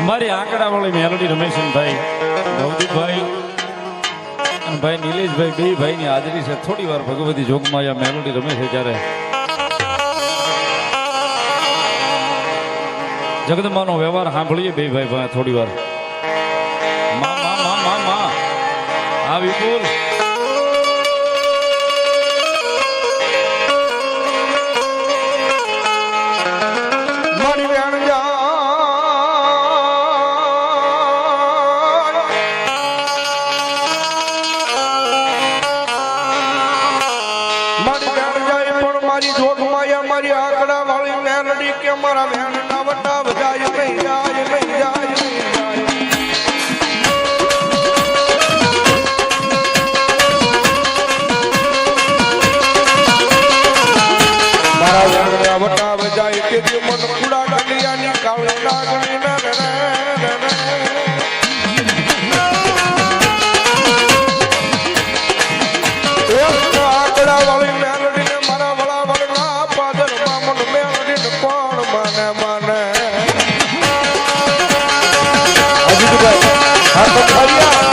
મારી આંકડાવાળી મેલોડી રમેશભાઈ ભવદીપભાઈ અને ભાઈ નિલેશભાઈ બે ભાઈની હાજરી છે. થોડી વાર ભગવતી જોગમાં આ મેલોડી રમે છે ત્યારે જગદંબાનો વ્યવહાર સાંભળીએ બે ભાઈ થોડી વાર. મા મા મા મા મા આ વિપુલ મારી જોગમાયા મારી આંકડા વાળી મેલડી કે મારા વેણના વટા વજાય નહીં જાય નહીં જાય નહીં જાય. મારા વેણના વટા વજાય કે જે મન ખુડા ગલિયાની કાળી લાગણી ના આંકડા વાળી મેલડી ને મારા વડા વડના પાદર મામન મેલડી ને કોણ માને માને. અજીતભાઈ હા તો ખરિયા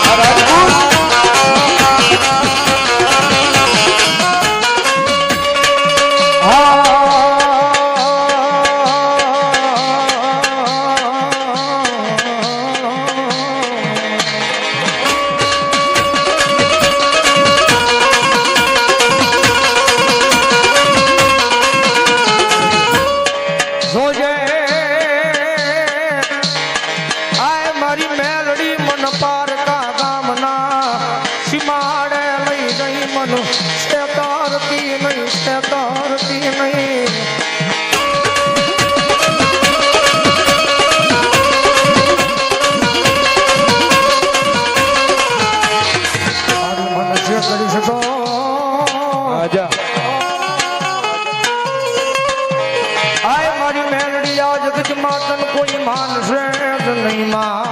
આ રાજપૂત કોઈ માનશે નહીં માં.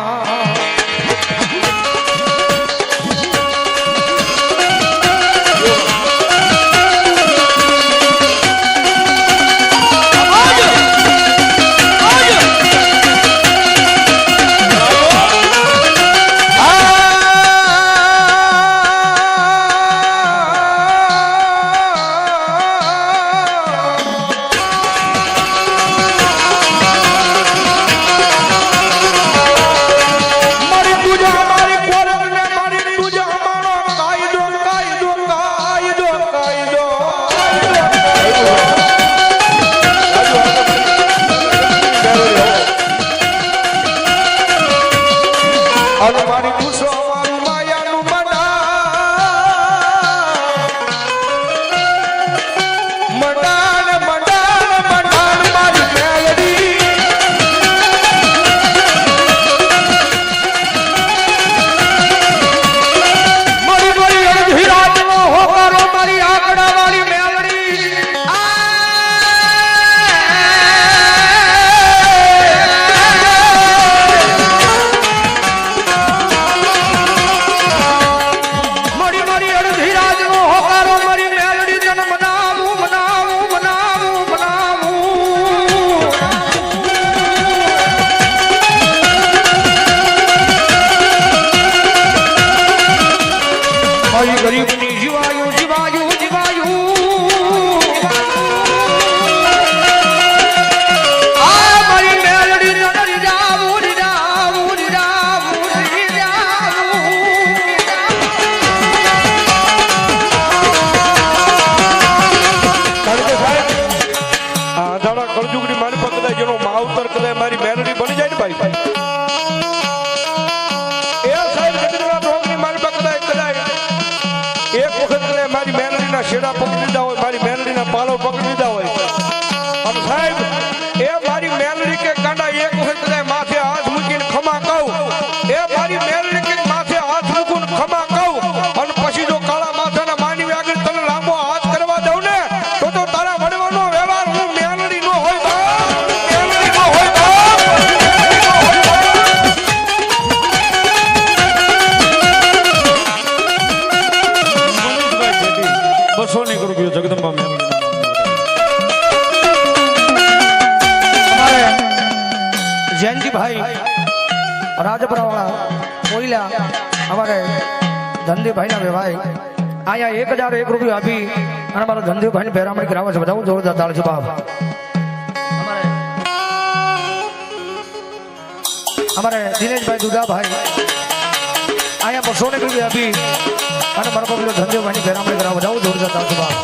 રાજપરાવાળા કોયલા અમારે ધનજીભાઈના વેવાય અહીંયા 1001 રૂપિયા આપી અને મારા ધનજીભાઈને પેરામણી કરાવે છે. બધા જોરદાર તાળ છે બાપ. અમારે દિનેશભાઈ દુધાભાઈ અહીંયા 200 રૂપિયા આપી અને મારા પગલો ધનજીભાઈની પેરામણી કરાવે. બધા જોરદાર તાળ છે બાપ.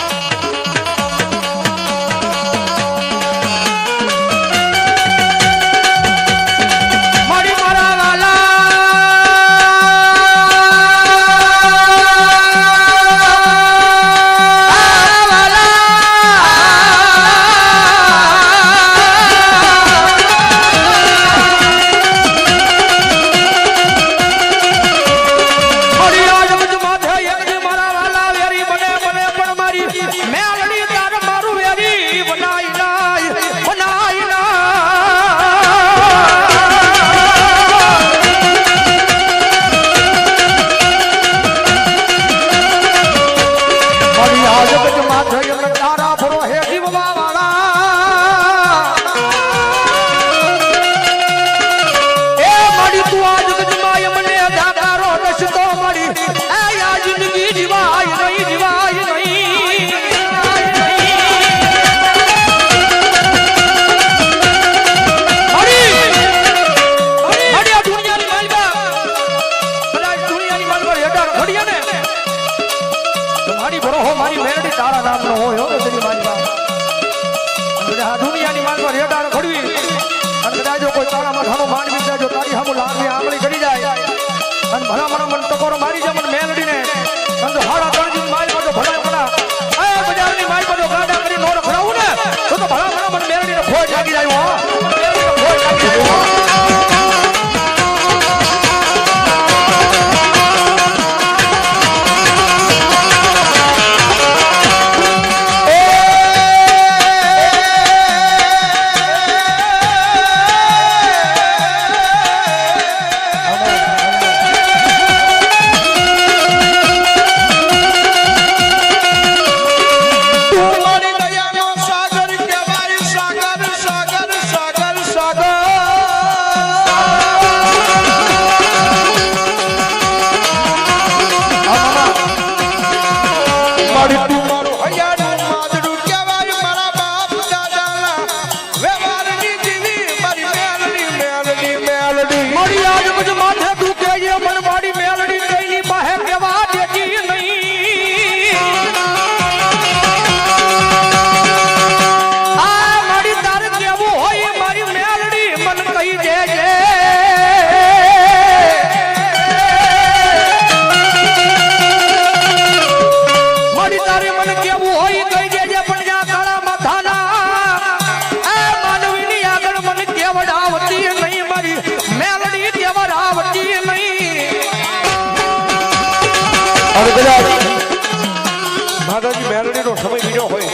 માતાજી મેલડીનો સમય બીજો હોય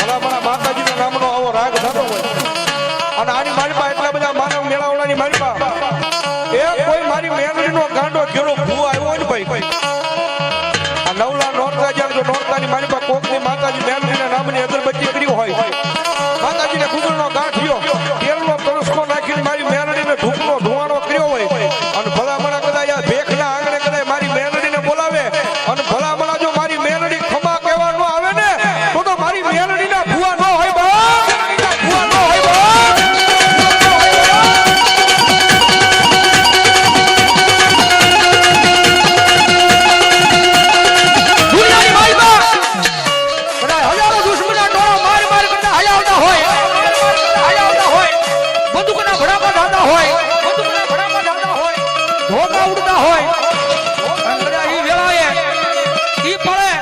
અને ભલા માતાજીના નામનો આવો રાગ થતો હોય અને આની મારીમાં એટલા બધા માનવ મેળાવડાની મારીમાં એ કોઈ મારી મેલડીનો ગાંડો ઘેરો ભૂ આવ્યો હોય ને ભાઈ આ નવલા નોરતા જ્યારે જો નોરતાની મારીમાં કોકની માતાજી મેલડીના નામની અગરબત્તી કરી હોય માતાજીને ગુગળનો ગાંઠિયો તેલનો તરસ્કો નાખીને મારી મેલડીને ધૂપનો ધુવાણો કર્યો હોય અને ભલા કદાચ આ ભેખના આંગણે કદાચ મારી મેલડીને બોલાવે અને ભલા જો મારી મેલડી ખમા કહેવા ન આવે ને તો મારી મેલડીના ભૂવા ન હોય ભૂવા ન હોય દુનિયાની માઈમાં કદાચ હજારો દુશ્મના ટોળો માર કરતા હયાવતા હોય બંદૂકના ભડાકા ધાતા હોય ધોકા ઉડતા હોય અને કદાચ ઈ વેળાએ ઈ પડે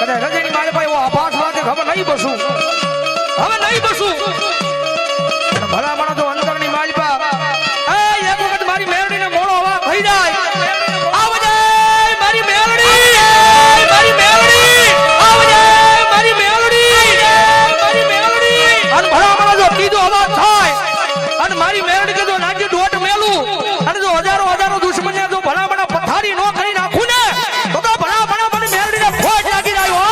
કદાચ રજની મારે ભાઈ એવો આભાસ લાગે હવે નહીં બસું ભલા માણો તો અંતરની માલપા એક વખત મારી મેલડીને મોડો અવાજ થઈ જાય આવજે મારી મેલડી આવજે મારી મેલડી અને ભલા માણો જો કીધો અવાજ થાય અને મારી મેલડી કે જો નાખી દોટ મેલું અને જો હજારો દુશ્મને જો ભલા માણો પથારી નો કરી નાખું ને તો ભલા માણો મને મેલડીને ફોટ લાગી રહ્યો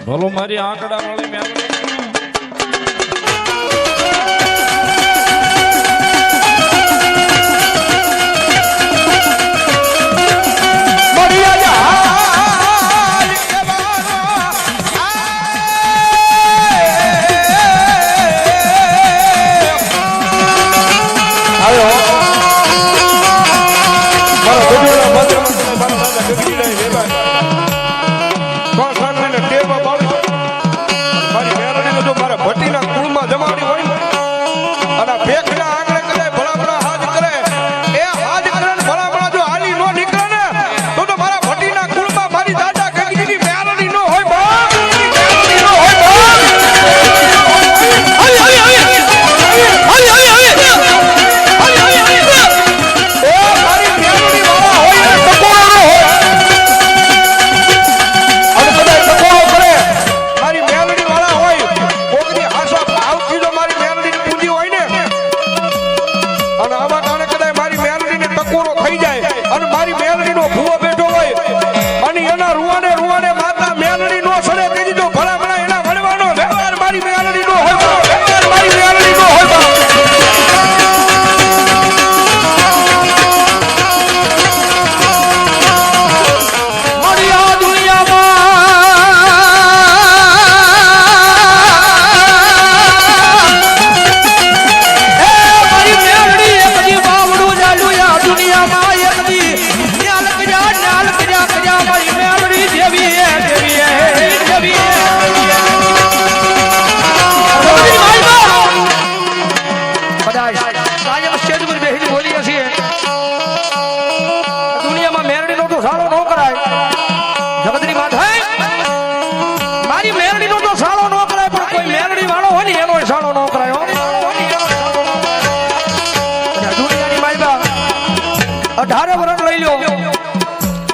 ભલો મારી આંકડા વાળી મેલડી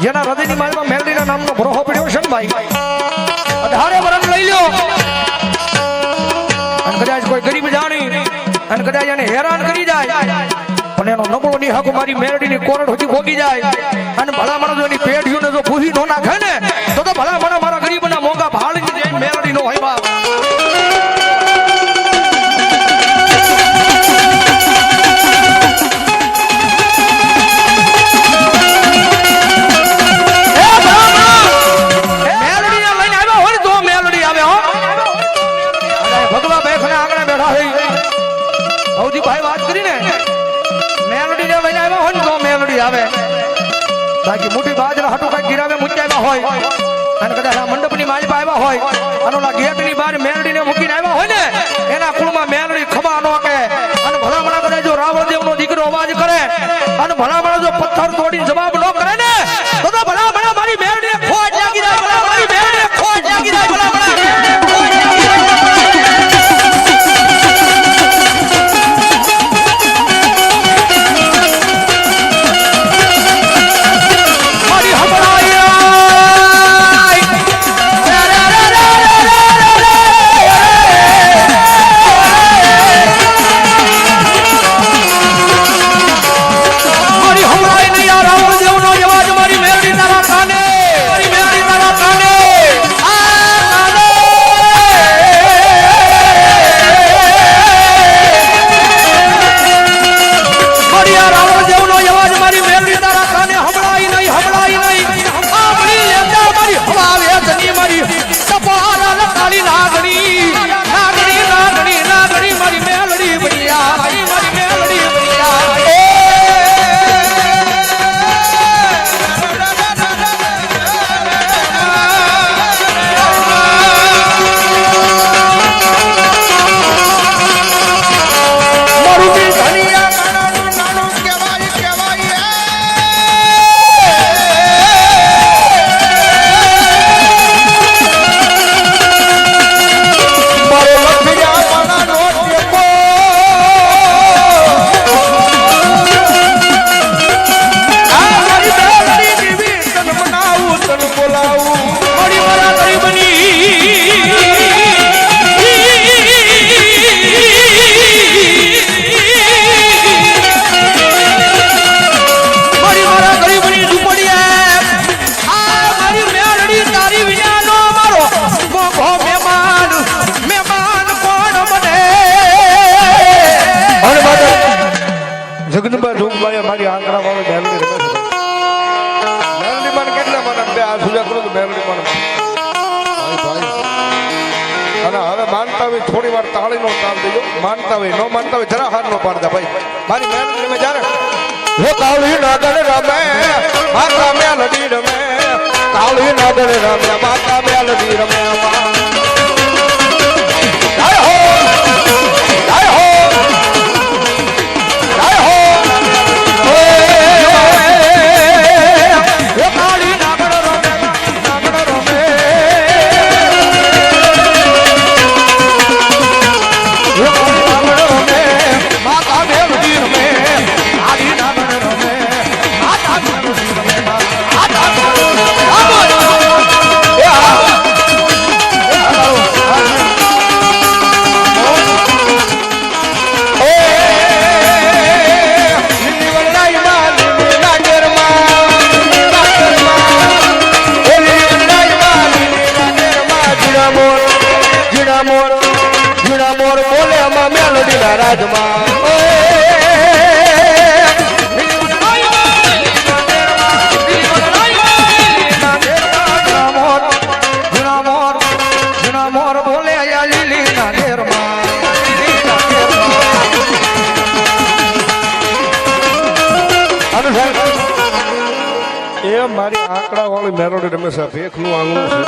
જેના હૃદયની માલમાં મેલડીના નામનો ભરોહો પડ્યો છે ને ભાઈ 18 વર્ષ લઈ લ્યો અને કદાચ કોઈ ગરીબ જાણી અને કદાચ એને હેરાન કરી જાય પણ એનો નબળો નિહાકો મારી મેલડીની કોરડ સુધી ભોગી જાય અને ભલા માણસો એની પેઢીઓને જો ભૂસી નો નાખે ને તો ભલા મારા ગરીબના મોંઘા ભાળની જઈને મેલડી નો હોય બાપ બાકી મોટી બાજરા હાટો કઈ ગિરાવે મૂક્યા હોય અને કદાચ આ મંડપની માલિપા આવ્યા હોય અને ઓલા ગેટની બહાર મેલડીને મૂકીને આવ્યા હોય ને એના કુળમાં મેલડી ખબા નો કે અને ભલામણા કદાચ જો રાવણદેવનો દીકરો અવાજ કરે અને ભલામણા જો પથ્થર તોડીને જવાબ ન કરે ને તો ભલામણા મારી મેલડીને ખોટ લાગી જાય ભલા મારી મેલડીને ખોટ લાગી જાય ભલામણા રાવણ દેવ માનતા હોય થોડી વાર તાળીનો તાલ દેજો, માનતા હોય ન માનતા હોય જરા હાર નો પાડતા ભાઈ. મારી મેલડી રમે જ્યારે હો કાળી નાગર રમે માતા મેલડી રમે, કાળી નાગર રમે માતા મેલડી રમે. જય હો જય હો જય હો. હે કાળી નાગર રમે નાગર રમે હે કાળી નાગર રમે માતા મેલડી રમે, કાળી નાગર રમે માતા મેલડી રમે, માતા મેલડી રમે. રાજમાં એ મારી આંકડા વાળી મેલોડી રમેશા ભેખનું આંગણું છે.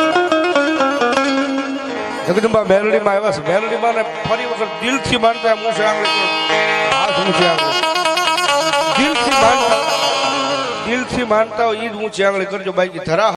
જગદંબા મેલડીમાં આવ્યા છે. મેલડીમાં ને ફરી વખત દિલથી માનતા હું છે આંગળી હાથ ઊંચી આંગળી દિલથી માનતા હોય ઈ જ ઊંચી આંગળી કરજો બાકી ધરા